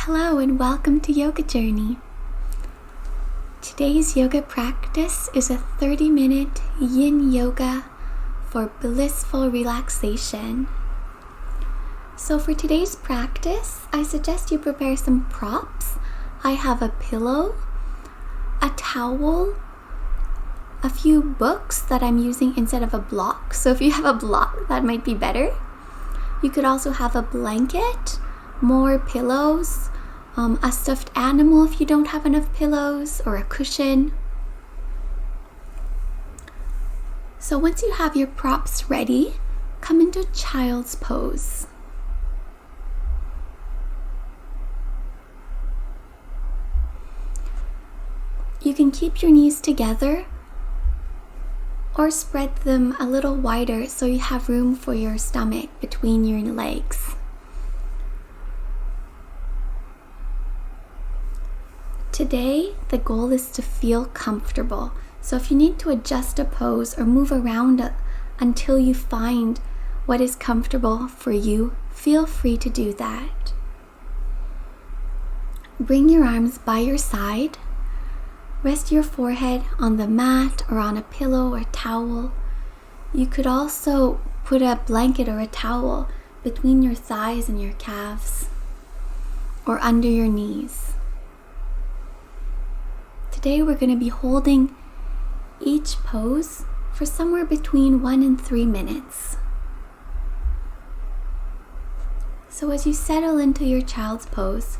Hello and welcome to Yoga Journey. Today's yoga practice is a 30-minute yin yoga for blissful relaxation. So for today's practice, I suggest you prepare some props. I have a pillow, a towel, a few books that I'm using instead of a block. So if you have a block, that might be better. You could also have a blanket, more pillows, a stuffed animal if you don't have enough pillows, or a cushion. So once you have your props ready, come into child's pose. You can keep your knees together or spread them a little wider so you have room for your stomach between your legs. Today, the goal is to feel comfortable. So if you need to adjust a pose or move around until you find what is comfortable for you, feel free to do that. Bring your arms by your side. Rest your forehead on the mat or on a pillow or towel. You could also put a blanket or a towel between your thighs and your calves or under your knees. Today we're going to be holding each pose for somewhere between 1 and 3 minutes. So as you settle into your child's pose,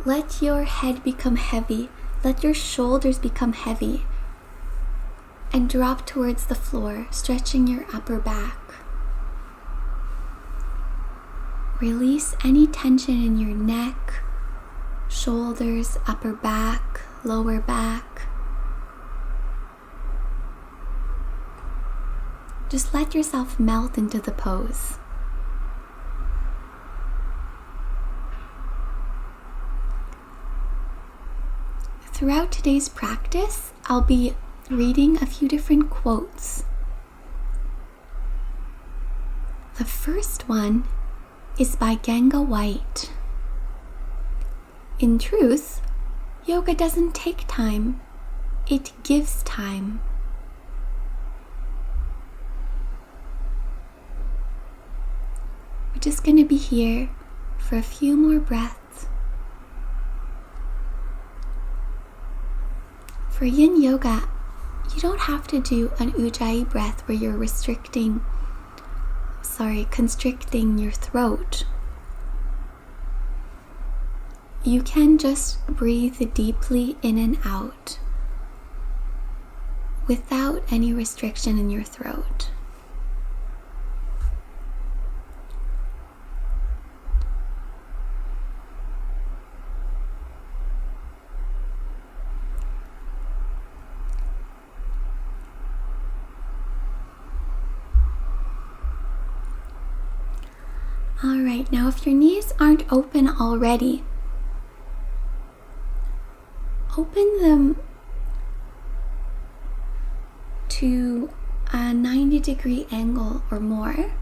let your head become heavy. Let your shoulders become heavy and drop towards the floor, stretching your upper back. Release any tension in your neck, shoulders, upper back, lower back. Just let yourself melt into the pose. Throughout today's practice, I'll be reading a few different quotes. The first one is by Ganga White. In truth, yoga doesn't take time, it gives time. We're just going to be here for a few more breaths. For yin yoga, you don't have to do an ujjayi breath where you're constricting your throat. You can just breathe deeply in and out without any restriction in your throat. Alright, now if your knees aren't open already, open them to a 90-degree angle or more,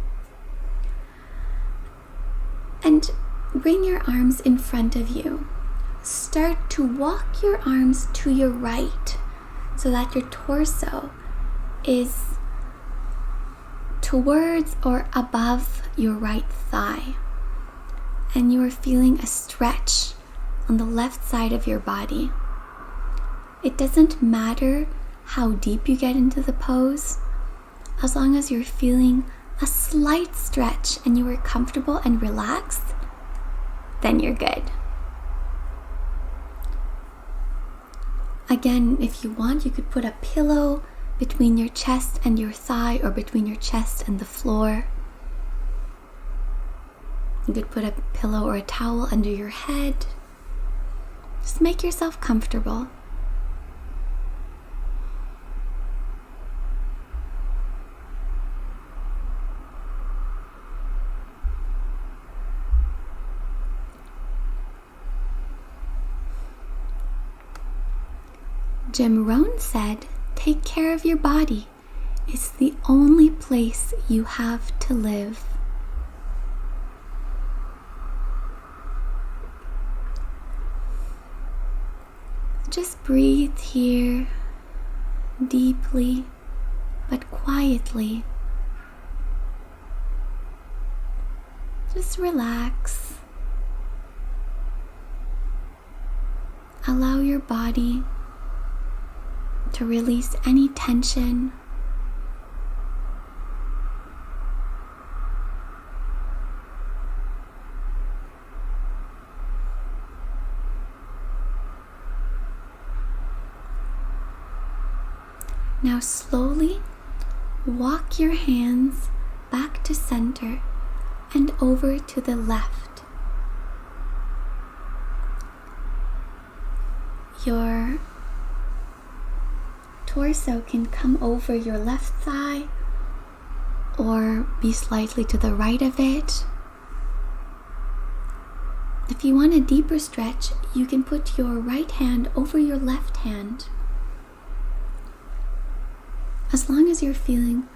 and bring your arms in front of you. Start to walk your arms to your right so that your torso is towards or above your right thigh, and you are feeling a stretch on the left side of your body. It doesn't matter how deep you get into the pose, as long as you're feeling a slight stretch and you are comfortable and relaxed, then you're good. Again, if you want, you could put a pillow between your chest and your thigh, or between your chest and the floor. You could put a pillow or a towel under your head. Just make yourself comfortable. Jim Rohn said, "Take care of your body. It's the only place you have to live." just breathe here deeply but quietly. Just relax. Allow your body to release any tension. Now slowly walk your hands back to center and over to the left. Your torso can come over your left thigh or be slightly to the right of it. If you want a deeper stretch, you can put your right hand over your left hand. As long as you're feeling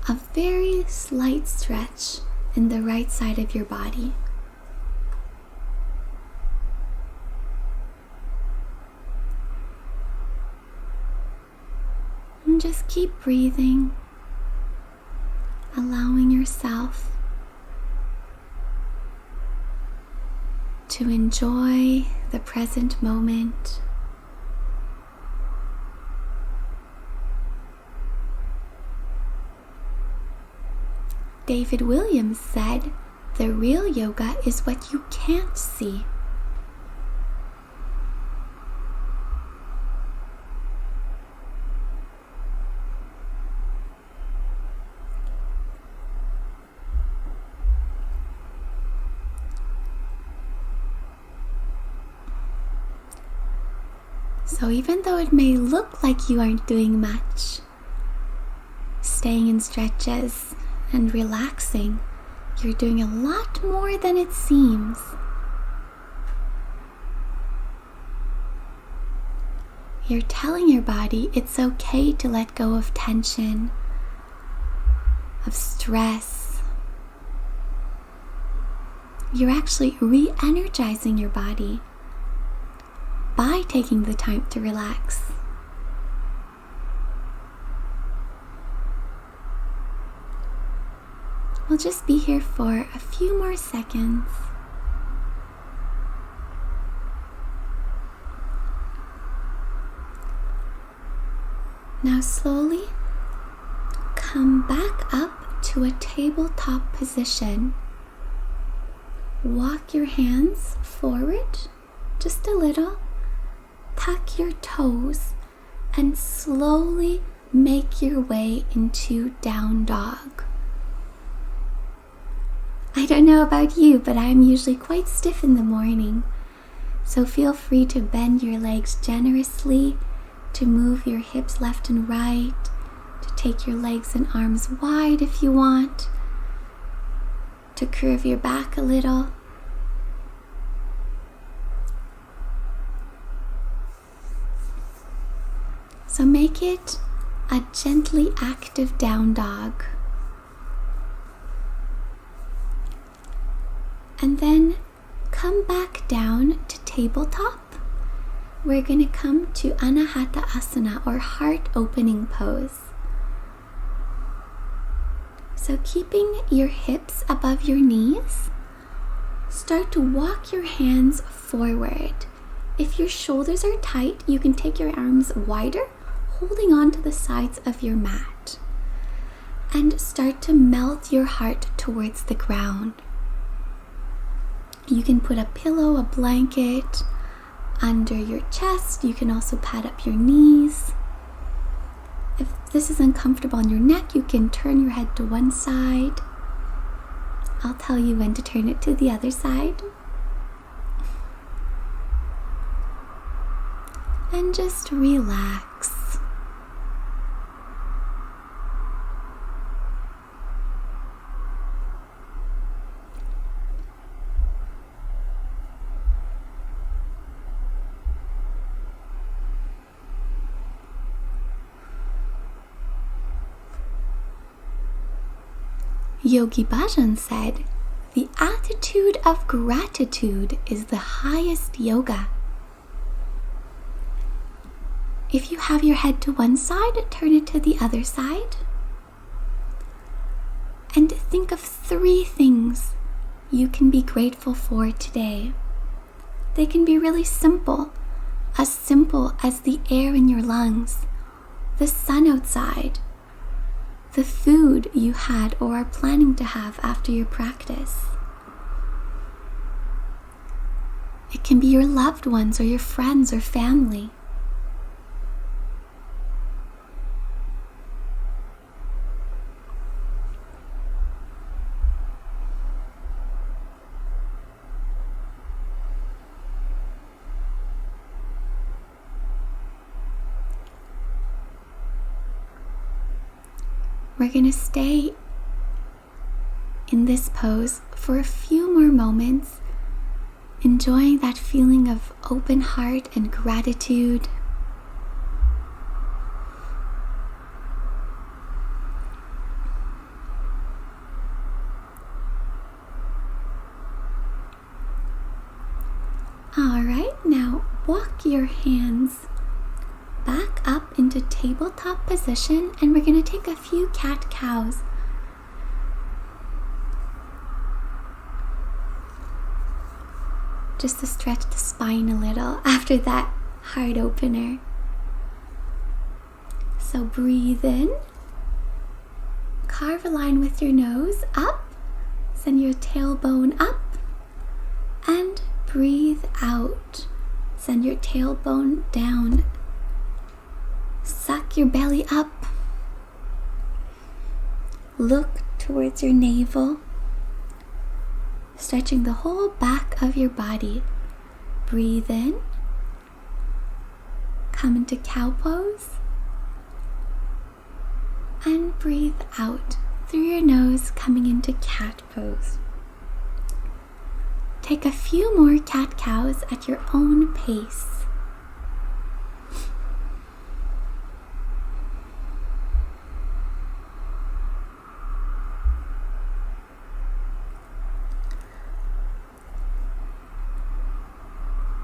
a very slight stretch in the right side of your body. And just keep breathing, allowing yourself to enjoy the present moment. David Williams said, "The real yoga is what you can't see." So even though it may look like you aren't doing much, staying in stretches and relaxing, you're doing a lot more than it seems. You're telling your body it's okay to let go of tension, of stress. You're actually re-energizing your body by taking the time to relax. We'll just be here for a few more seconds. Now slowly come back up to a tabletop position. Walk your hands forward just a little. Tuck your toes and slowly make your way into down dog. I don't know about you, but I'm usually quite stiff in the morning. So feel free to bend your legs generously, to move your hips left and right, to take your legs and arms wide if you want, to curve your back a little. So make it a gently active down dog. And then come back down to tabletop. We're going to come to Anahata Asana, or heart opening pose. So keeping your hips above your knees, start to walk your hands forward. If your shoulders are tight, you can take your arms wider, holding on to the sides of your mat. And start to melt your heart towards the ground. You can put a pillow, a blanket under your chest. You can also pad up your knees. If this is uncomfortable on your neck, you can turn your head to one side. I'll tell you when to turn it to the other side. And just relax. Yogi Bhajan said, "The attitude of gratitude is the highest yoga." If you have your head to one side, turn it to the other side. And think of 3 things you can be grateful for today. They can be really simple as the air in your lungs, the sun outside, the food you had or are planning to have after your practice. It can be your loved ones or your friends or family. We're going to stay in this pose for a few more moments, enjoying that feeling of open heart and gratitude. All right, now walk your hands back up into tabletop position, and we're going to take a few cat-cows. Just to stretch the spine a little after that heart opener. So breathe in, carve a line with your nose up, send your tailbone up, and breathe out. Send your tailbone down. Suck your belly up. Look towards your navel, stretching the whole back of your body. Breathe in. Come into cow pose. And breathe out through your nose, coming into cat pose. Take a few more cat-cows at your own pace.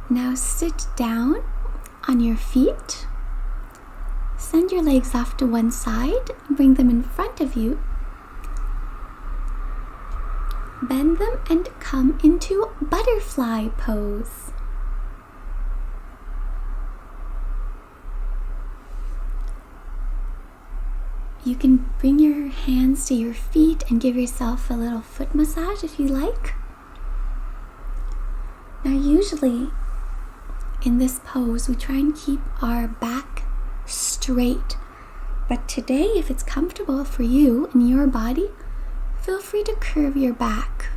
Now sit down on your feet. Send your legs off to one side and bring them in front of you. Bend them and come into butterfly pose. You can bring your hands to your feet and give yourself a little foot massage if you like. Now usually in this pose, we try and keep our back straight. But today, if it's comfortable for you and your body, feel free to curve your back.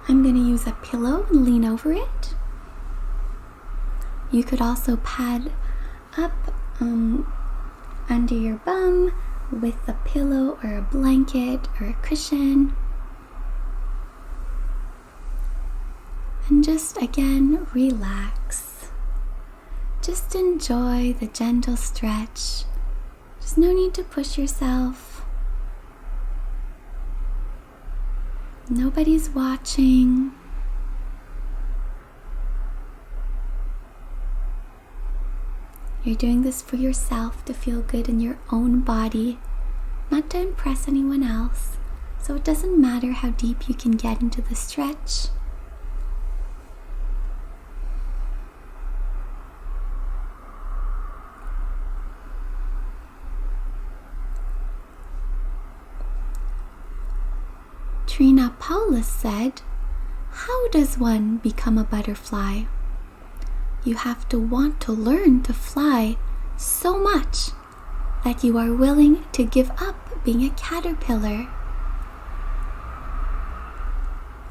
I'm going to use a pillow and lean over it. You could also pad up under your bum with a pillow or a blanket or a cushion. And just again, relax. Just enjoy the gentle stretch. There's no need to push yourself. Nobody's watching. You're doing this for yourself to feel good in your own body, not to impress anyone else. So it doesn't matter how deep you can get into the stretch. Trina Paulus said, "How does one become a butterfly? You have to want to learn to fly so much that you are willing to give up being a caterpillar."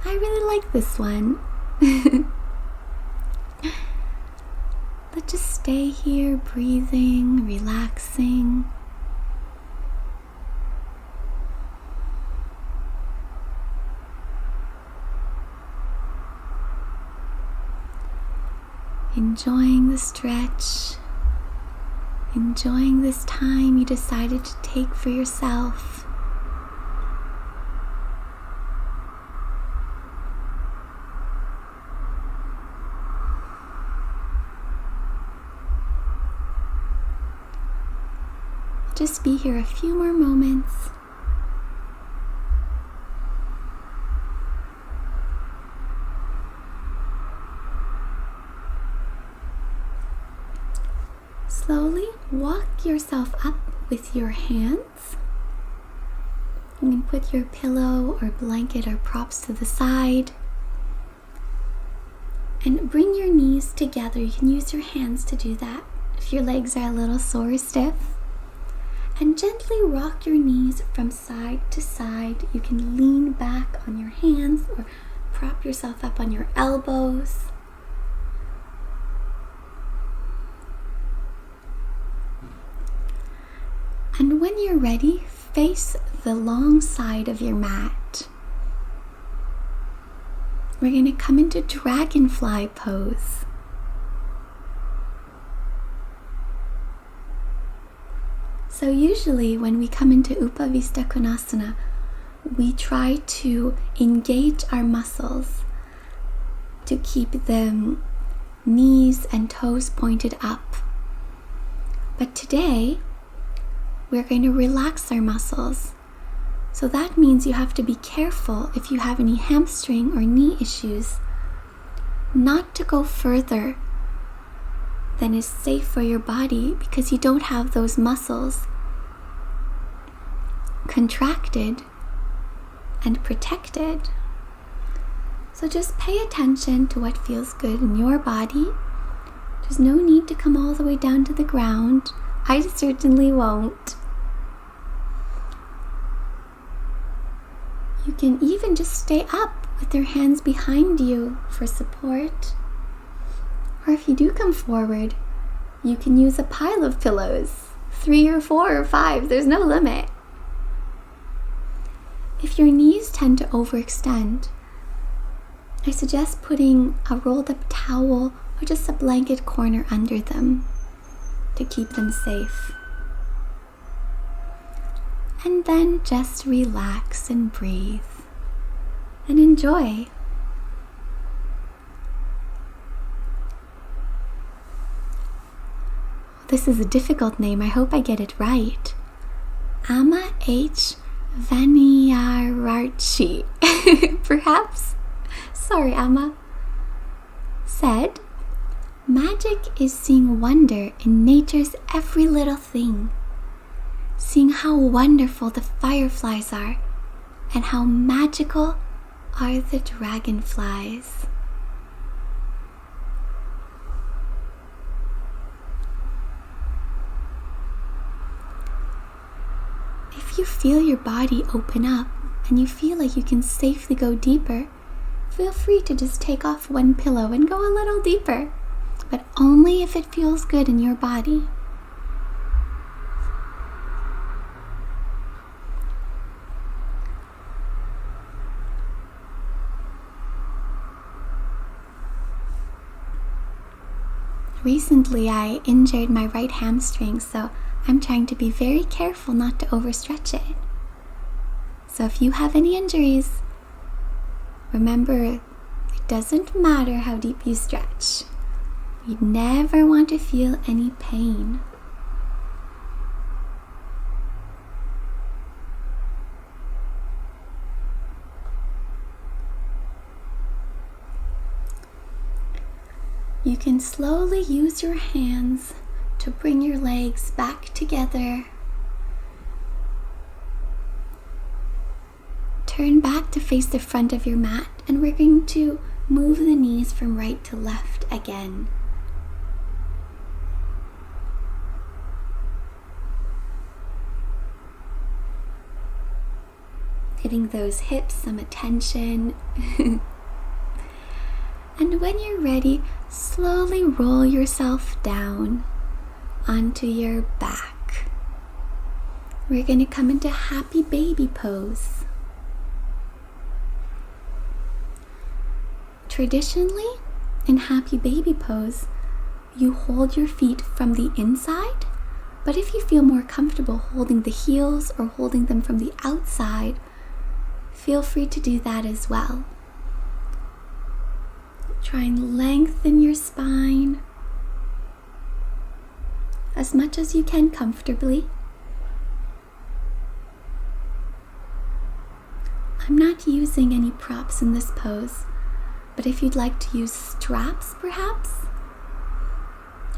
I really like this one. Let's just stay here, breathing, relaxing. Enjoying the stretch, enjoying this time you decided to take for yourself. just be here a few more moments. Slowly walk yourself up with your hands. You can put your pillow or blanket or props to the side. And bring your knees together. You can use your hands to do that if your legs are a little sore or stiff. And gently rock your knees from side to side. You can lean back on your hands or prop yourself up on your elbows. And when you're ready, face the long side of your mat. We're going to come into dragonfly pose. So usually when we come into Upavista Konasana, we try to engage our muscles to keep the knees and toes pointed up. But today, we're going to relax our muscles. So that means you have to be careful if you have any hamstring or knee issues, not to go further than is safe for your body because you don't have those muscles contracted and protected. So just pay attention to what feels good in your body. There's no need to come all the way down to the ground. I certainly won't. You can even just stay up with your hands behind you for support. Or if you do come forward, you can use a pile of pillows, 3 or 4 or 5, there's no limit. If your knees tend to overextend, I suggest putting a rolled up towel or just a blanket corner under them to keep them safe. And then just relax and breathe and enjoy. This is a difficult name. I hope I get it right. Amma H. Vaniyararchi, perhaps? Sorry, Amma. Said, magic is seeing wonder in nature's every little thing. Seeing how wonderful the fireflies are and how magical are the dragonflies. If you feel your body open up and you feel like you can safely go deeper, feel free to just take off one pillow and go a little deeper, but only if it feels good in your body. Recently, I injured my right hamstring, so I'm trying to be very careful not to overstretch it. So if you have any injuries, remember, it doesn't matter how deep you stretch. You never want to feel any pain. You can slowly use your hands to bring your legs back together. Turn back to face the front of your mat, and we're going to move the knees from right to left again. Giving those hips some attention. And when you're ready, slowly roll yourself down onto your back. We're going to come into happy baby pose. Traditionally, in happy baby pose, you hold your feet from the inside, but if you feel more comfortable holding the heels or holding them from the outside, feel free to do that as well. Try and lengthen your spine as much as you can comfortably. I'm not using any props in this pose, but if you'd like to use straps perhaps,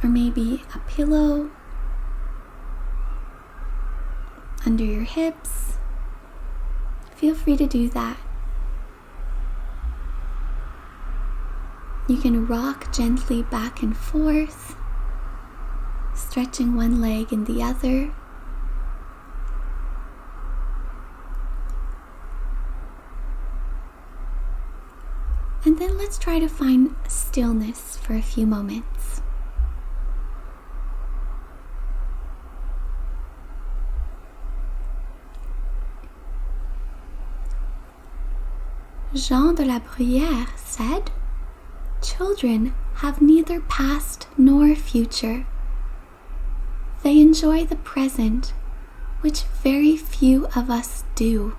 or maybe a pillow under your hips, feel free to do that. You can rock gently back and forth, stretching one leg and the other. And then let's try to find stillness for a few moments. Jean de la Bruyère said, "Children have neither past nor future. They enjoy the present, which very few of us do."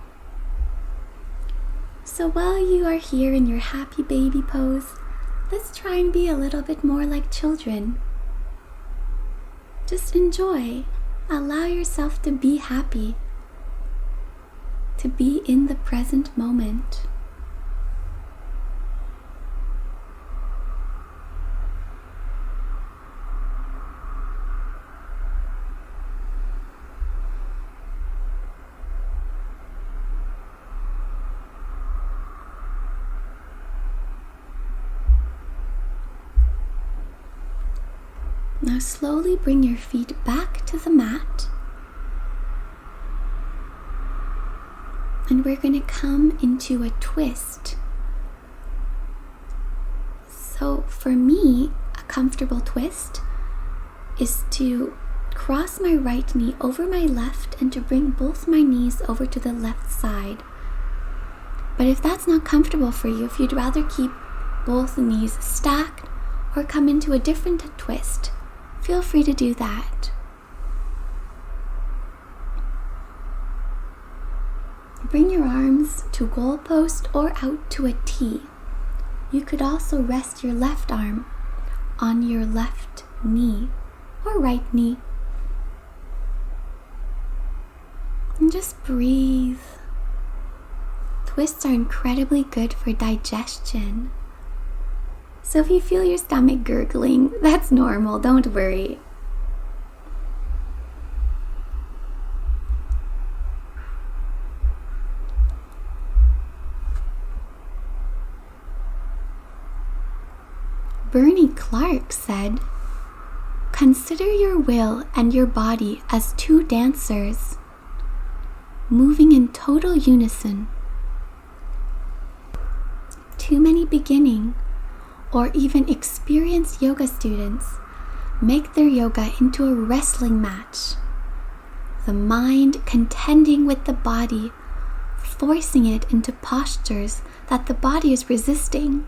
So while you are here in your happy baby pose, let's try and be a little bit more like children. Just enjoy. Allow yourself to be happy, to be in the present moment. Now slowly bring your feet back to the mat, and we're going to come into a twist. So for me, a comfortable twist is to cross my right knee over my left and to bring both my knees over to the left side. But if that's not comfortable for you, if you'd rather keep both knees stacked or come into a different twist, feel free to do that. Bring your arms to goalpost or out to a T. You could also rest your left arm on your left knee or right knee. And just breathe. Twists are incredibly good for digestion. So if you feel your stomach gurgling, that's normal, don't worry. Bernie Clark said, "Consider your will and your body as two dancers, moving in total unison. Too many beginning or even experienced yoga students make their yoga into a wrestling match, the mind contending with the body, forcing it into postures that the body is resisting.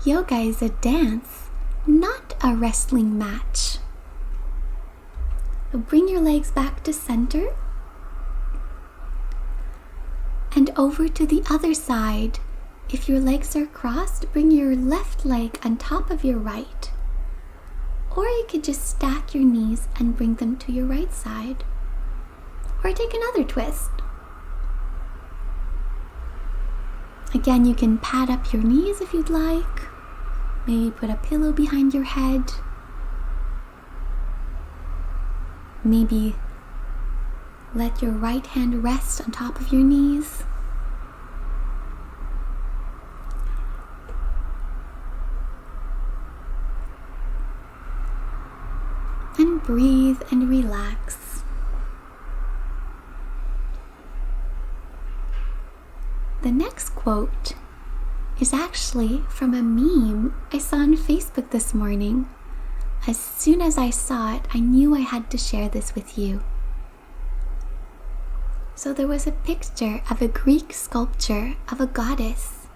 Yoga is a dance, not a wrestling match." So bring your legs back to center and over to the other side. If your legs are crossed, bring your left leg on top of your right. Or you could just stack your knees and bring them to your right side. Or take another twist. Again, you can pad up your knees if you'd like. Maybe put a pillow behind your head. Maybe let your right hand rest on top of your knees. And breathe and relax. The next quote is actually from a meme I saw on Facebook this morning. As soon as I saw it, I knew I had to share this with you. So there was a picture of a Greek sculpture of a goddess,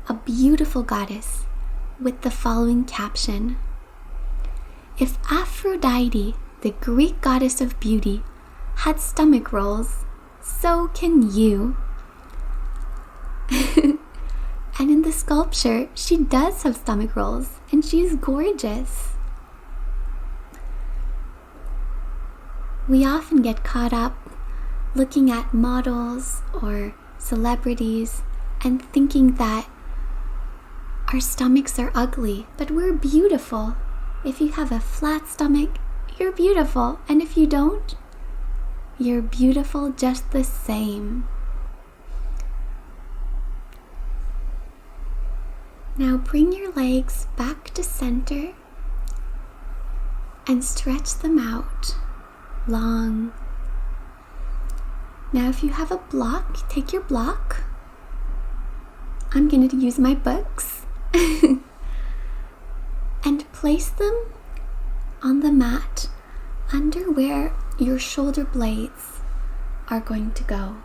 a beautiful goddess, with the following caption: "If Aphrodite, the Greek goddess of beauty, had stomach rolls, so can you." And in the sculpture, she does have stomach rolls, and she's gorgeous. We often get caught up looking at models or celebrities and thinking that our stomachs are ugly, but we're beautiful. If you have a flat stomach, you're beautiful. And if you don't, you're beautiful just the same. Now bring your legs back to center and stretch them out long. Now if you have a block, take your block. I'm going to use my books. And place them on the mat under where your shoulder blades are going to go.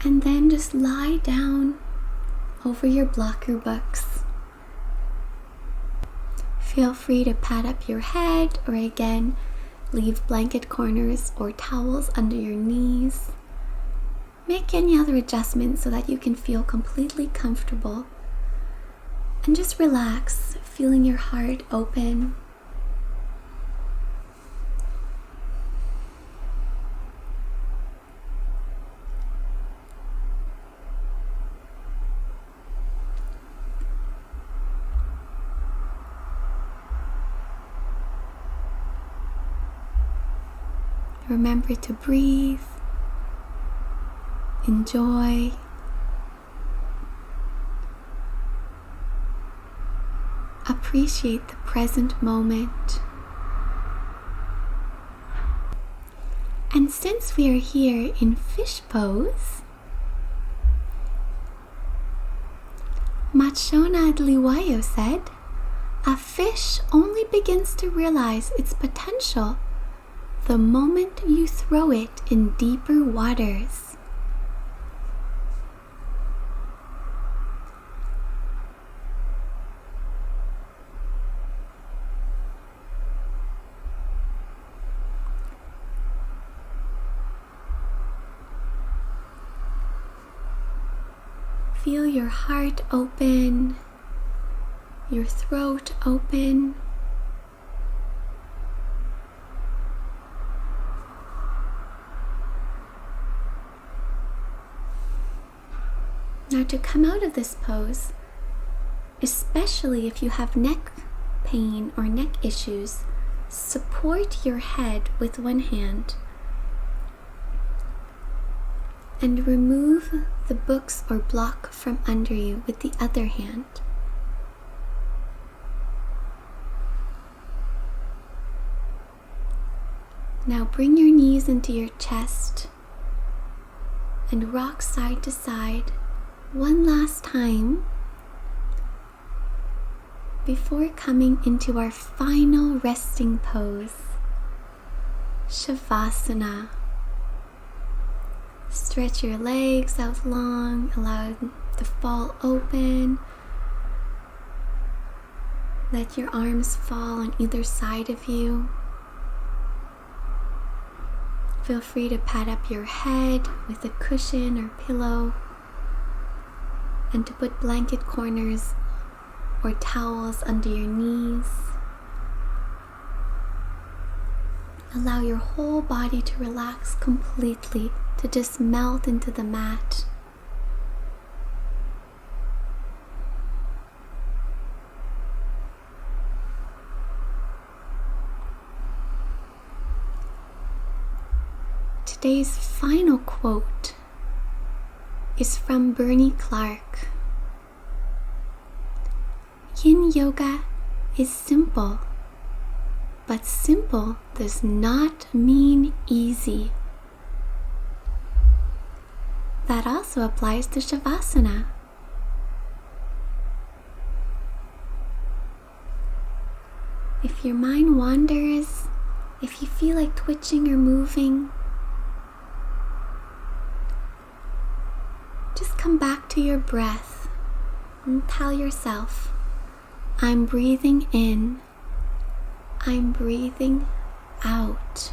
And then just lie down over your blocker books. Feel free to pat up your head, or again, leave blanket corners or towels under your knees. Make any other adjustments so that you can feel completely comfortable. And just relax, feeling your heart open. Remember to breathe, enjoy, appreciate the present moment. And since we are here in fish pose, Machona Adliwayo said, a fish only begins to realize its potential the moment you throw it in deeper waters. Feel your heart open, your throat open. Now to come out of this pose, especially if you have neck pain or neck issues, support your head with one hand and remove the books or block from under you with the other hand. Now bring your knees into your chest and rock side to side one last time before coming into our final resting pose, Shavasana. Stretch your legs out long, allow them to fall open. Let your arms fall on either side of you. Feel free to pat up your head with a cushion or pillow, and to put blanket corners or towels under your knees. Allow your whole body to relax completely, to just melt into the mat. Today's final quote is from Bernie Clark. Yin yoga is simple, but simple does not mean easy. That also applies to Shavasana. If your mind wanders, if you feel like twitching or moving, just come back to your breath and tell yourself, I'm breathing in, I'm breathing out.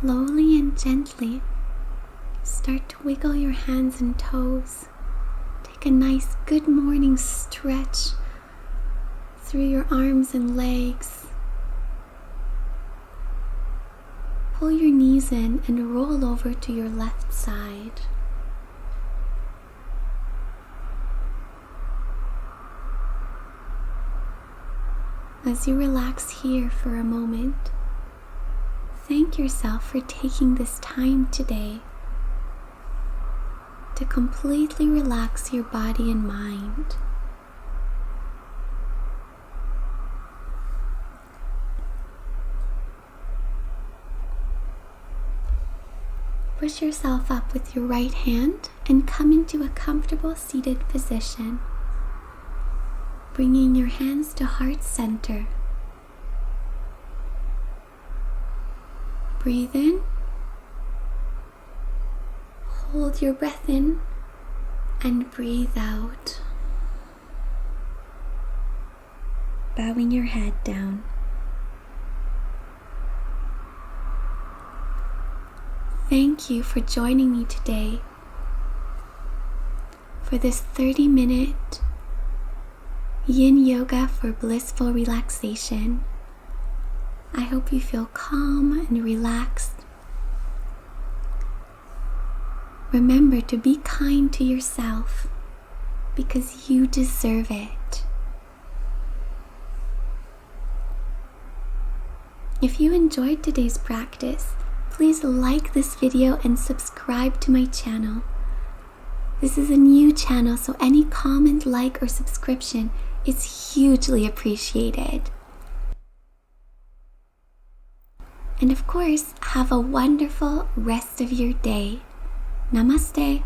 slowly and gently start to wiggle your hands and toes. Take a nice good morning stretch through your arms and legs. Pull your knees in and roll over to your left side. As you relax here for a moment, thank yourself for taking this time today to completely relax your body and mind. Push yourself up with your right hand and come into a comfortable seated position, bringing your hands to heart center. Breathe in, hold your breath in, and breathe out. Bowing your head down. Thank you for joining me today for this 30-minute yin yoga for blissful relaxation. I hope you feel calm and relaxed. Remember to be kind to yourself because you deserve it. If you enjoyed today's practice, please like this video and subscribe to my channel. This is a new channel, so any comment, like, or subscription is hugely appreciated. And of course, have a wonderful rest of your day. Namaste.